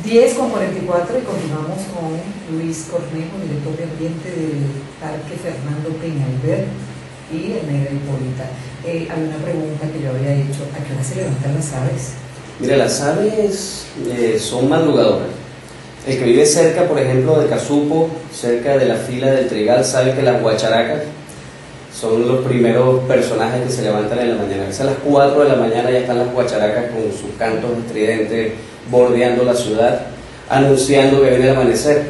10:44 y continuamos con Luis Cornejo, director de ambiente del Parque Fernando Peñalver y el Negra Hipólita. Hay una pregunta que yo había hecho: ¿a qué hora se levantan las aves? Mira, las aves son madrugadoras. El que vive cerca, por ejemplo, de Casupo, cerca de la fila del Trigal, sabe que las guacharacas son los primeros personajes que se levantan en la mañana. A las 4 de la mañana ya están las guacharacas con sus cantos estridentes bordeando la ciudad, anunciando que viene el amanecer.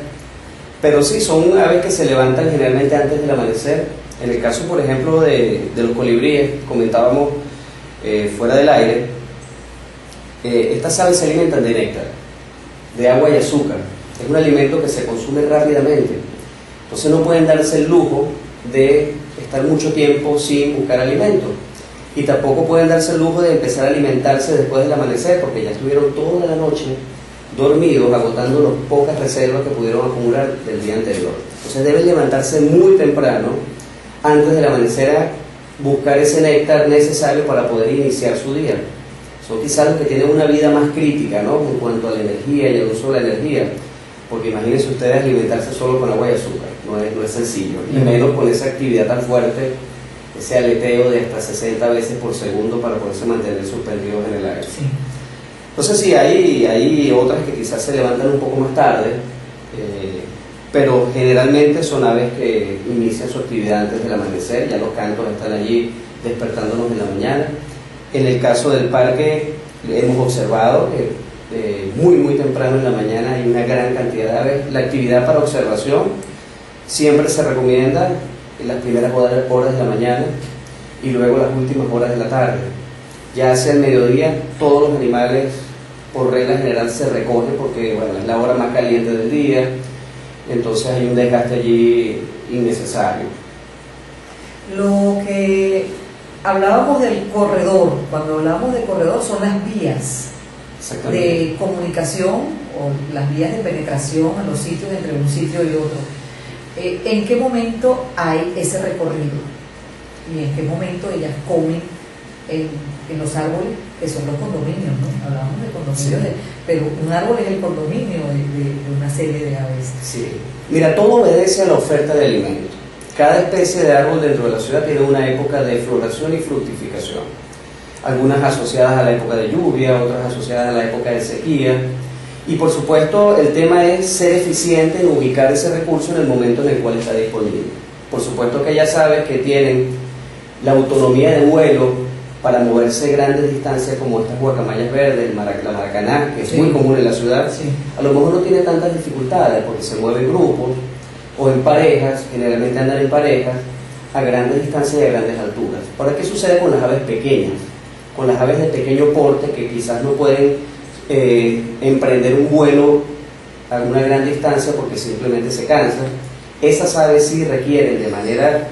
Pero sí, son aves que se levantan generalmente antes del amanecer. En el caso, por ejemplo, de los colibríes, comentábamos fuera del aire, estas aves se alimentan de néctar, de agua y azúcar. Es un alimento que se consume rápidamente. Entonces no pueden darse el lujo de estar mucho tiempo sin buscar alimento, y tampoco pueden darse el lujo de empezar a alimentarse después del amanecer, porque ya estuvieron toda la noche dormidos, agotando las pocas reservas que pudieron acumular del día anterior. Entonces deben levantarse muy temprano, antes del amanecer, a buscar ese néctar necesario para poder iniciar su día. Son quizás los que tienen una vida más crítica, ¿no?, en cuanto a la energía y el uso de la energía, porque imagínense ustedes alimentarse solo con agua y azúcar, no es sencillo, y menos con esa actividad tan fuerte, ese aleteo de hasta 60 veces por segundo para poderse mantener suspendidos en el aire. Sí. Entonces sí, hay otras que quizás se levantan un poco más tarde, pero generalmente son aves que inician su actividad antes del amanecer. Ya los cantos están allí despertándonos en la mañana. En el caso del parque hemos observado que muy temprano en la mañana hay una gran cantidad de aves. La actividad para observación siempre se recomienda en las primeras horas de la mañana y luego las últimas horas de la tarde. Ya hacia el mediodía todos los animales por regla general se recogen, porque bueno, es la hora más caliente del día, entonces hay un desgaste allí innecesario. Lo que hablábamos del corredor, cuando hablamos de corredor, son las vías de comunicación o las vías de penetración a los sitios, entre un sitio y otro. ¿En qué momento hay ese recorrido? ¿Y en qué momento ellas comen en los árboles, que son los condominios, ¿no? Hablamos de condominios, sí, pero un árbol es el condominio de una serie de aves. Sí. Mira, todo obedece a la oferta de alimentos. Cada especie de árbol dentro de la ciudad tiene una época de floración y fructificación. Algunas asociadas a la época de lluvia, otras asociadas a la época de sequía. Y por supuesto el tema es ser eficiente en ubicar ese recurso en el momento en el cual está disponible. Por supuesto que ya sabes que tienen la autonomía de vuelo para moverse grandes distancias, como estas guacamayas verdes, la maracaná, que es muy común en la ciudad. Sí. A lo mejor no tiene tantas dificultades porque se mueven en grupos o en parejas, generalmente andan en parejas, a grandes distancias y a grandes alturas. Ahora, ¿qué sucede con las aves pequeñas? Con las aves de pequeño porte, que quizás no pueden emprender un vuelo a una gran distancia porque simplemente se cansan. Esas aves sí requieren de manera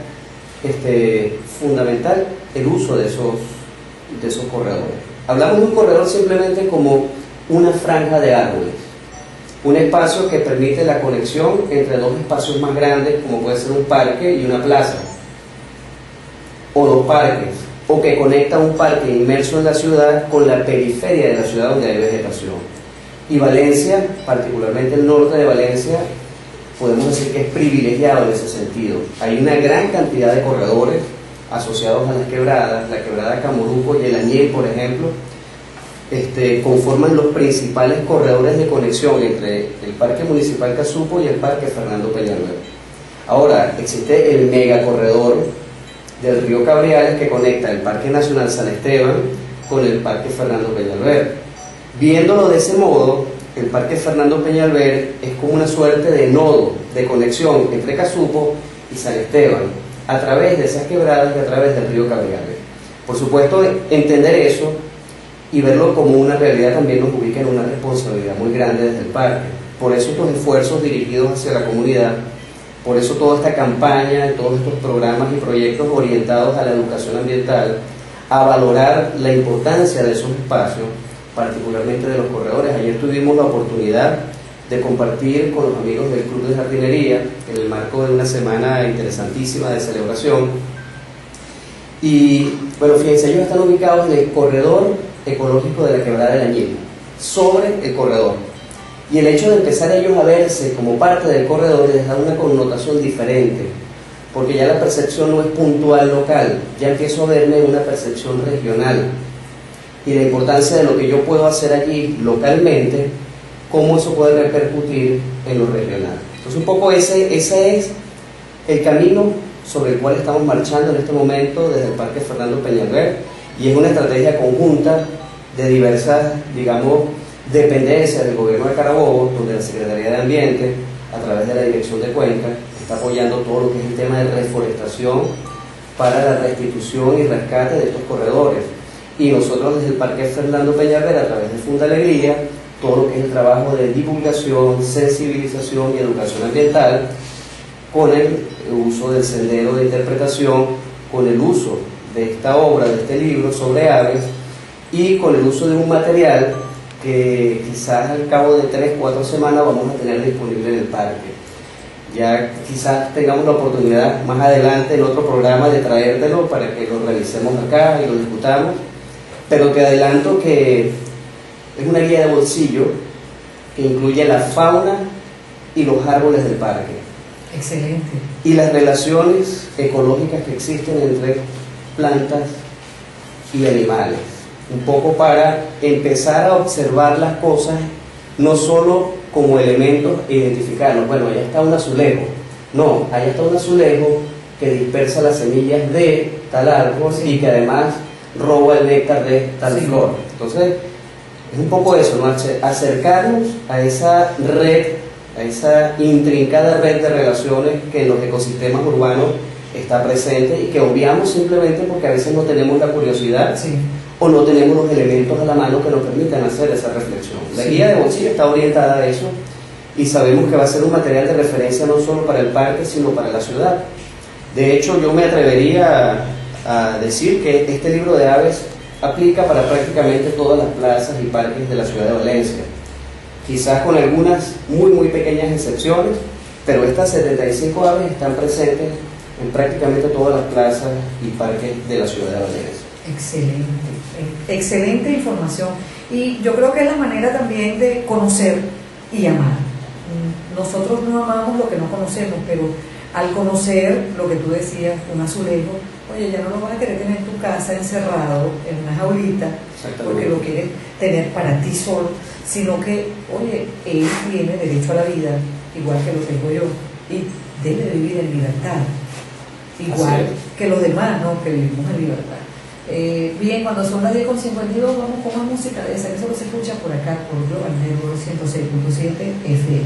fundamental el uso de esos corredores. Hablamos de un corredor simplemente como una franja de árboles, un espacio que permite la conexión entre dos espacios más grandes, como puede ser un parque y una plaza, o dos parques, o que conecta un parque inmerso en la ciudad con la periferia de la ciudad donde hay vegetación. Y Valencia, particularmente el norte de Valencia, podemos decir que es privilegiado en ese sentido. Hay una gran cantidad de corredores asociados a las quebradas. La quebrada Camoruco y el Añil, por ejemplo, conforman los principales corredores de conexión entre el Parque Municipal Casupo y el Parque Fernando Peñalver. Ahora, existe el megacorredor del río Cabriales, que conecta el Parque Nacional San Esteban con el Parque Fernando Peñalver. Viéndolo de ese modo, el Parque Fernando Peñalver es como una suerte de nodo de conexión entre Casupo y San Esteban, a través de esas quebradas y a través del río Cabriales. Por supuesto, entender eso y verlo como una realidad también nos ubica en una responsabilidad muy grande desde el parque. Por eso estos esfuerzos dirigidos hacia la comunidad, por eso toda esta campaña, todos estos programas y proyectos orientados a la educación ambiental, a valorar la importancia de esos espacios, particularmente de los corredores. Ayer tuvimos la oportunidad de compartir con los amigos del Club de Jardinería en el marco de una semana interesantísima de celebración. Y bueno, fíjense, ellos están ubicados en el corredor ecológico de la Quebrada del Añil, sobre el corredor. Y el hecho de empezar ellos a verse como parte del corredor les da una connotación diferente, porque ya la percepción no es puntual local, ya empiezo a verme en una percepción regional. Y la importancia de lo que yo puedo hacer allí localmente, cómo eso puede repercutir en lo regional. Entonces un poco ese es el camino sobre el cual estamos marchando en este momento desde el Parque Fernando Peñalver, y es una estrategia conjunta de diversas, digamos, dependencias del gobierno de Carabobo, donde la Secretaría de Ambiente, a través de la Dirección de Cuenca, está apoyando todo lo que es el tema de reforestación para la restitución y rescate de estos corredores. Y nosotros desde el Parque Fernando Peñalver, a través de Funda Alegría, todo lo que es el trabajo de divulgación, sensibilización y educación ambiental, con el uso del sendero de interpretación, con el uso de esta obra, de este libro sobre aves, y con el uso de un material que quizás al cabo de 3-4 semanas vamos a tener disponible en el parque. Ya quizás tengamos la oportunidad más adelante en otro programa de traértelo para que lo revisemos acá y lo discutamos, pero te adelanto que es una guía de bolsillo que incluye la fauna y los árboles del parque. Excelente. Y las relaciones ecológicas que existen entre plantas y animales. Un poco para empezar a observar las cosas, no solo como elementos e identificarlos. Bueno, allá está un azulejo. No, allá está un azulejo que dispersa las semillas de tal árbol, sí, y que además roba el néctar de tal, sí, flor. Entonces, es un poco eso, ¿no? Acercarnos a esa red, a esa intrincada red de relaciones que en los ecosistemas urbanos está presente y que obviamos simplemente porque a veces no tenemos la curiosidad, sí, o no tenemos los elementos a la mano que nos permitan hacer esa reflexión. La, sí, guía de bolsillo está orientada a eso y sabemos que va a ser un material de referencia no solo para el parque, sino para la ciudad. De hecho, yo me atrevería a decir que este libro de aves aplica para prácticamente todas las plazas y parques de la ciudad de Valencia, quizás con algunas muy pequeñas excepciones, pero estas 75 aves están presentes en prácticamente todas las plazas y parques de la ciudad de Valencia. Excelente, excelente información, y yo creo que es la manera también de conocer y amar. Nosotros no amamos lo que no conocemos, pero al conocer lo que tú decías, un azulejo, oye, ya no lo vas a querer tener en tu casa encerrado en una jaulita porque lo quieres tener para ti solo, sino que, oye, él tiene derecho a la vida igual que lo tengo yo y debe vivir en libertad igual que los demás, ¿no? Que vivimos en libertad. Bien, cuando son las 10:52 vamos con más música de esa, que solo se escucha por acá por Global Network 106.7 FM.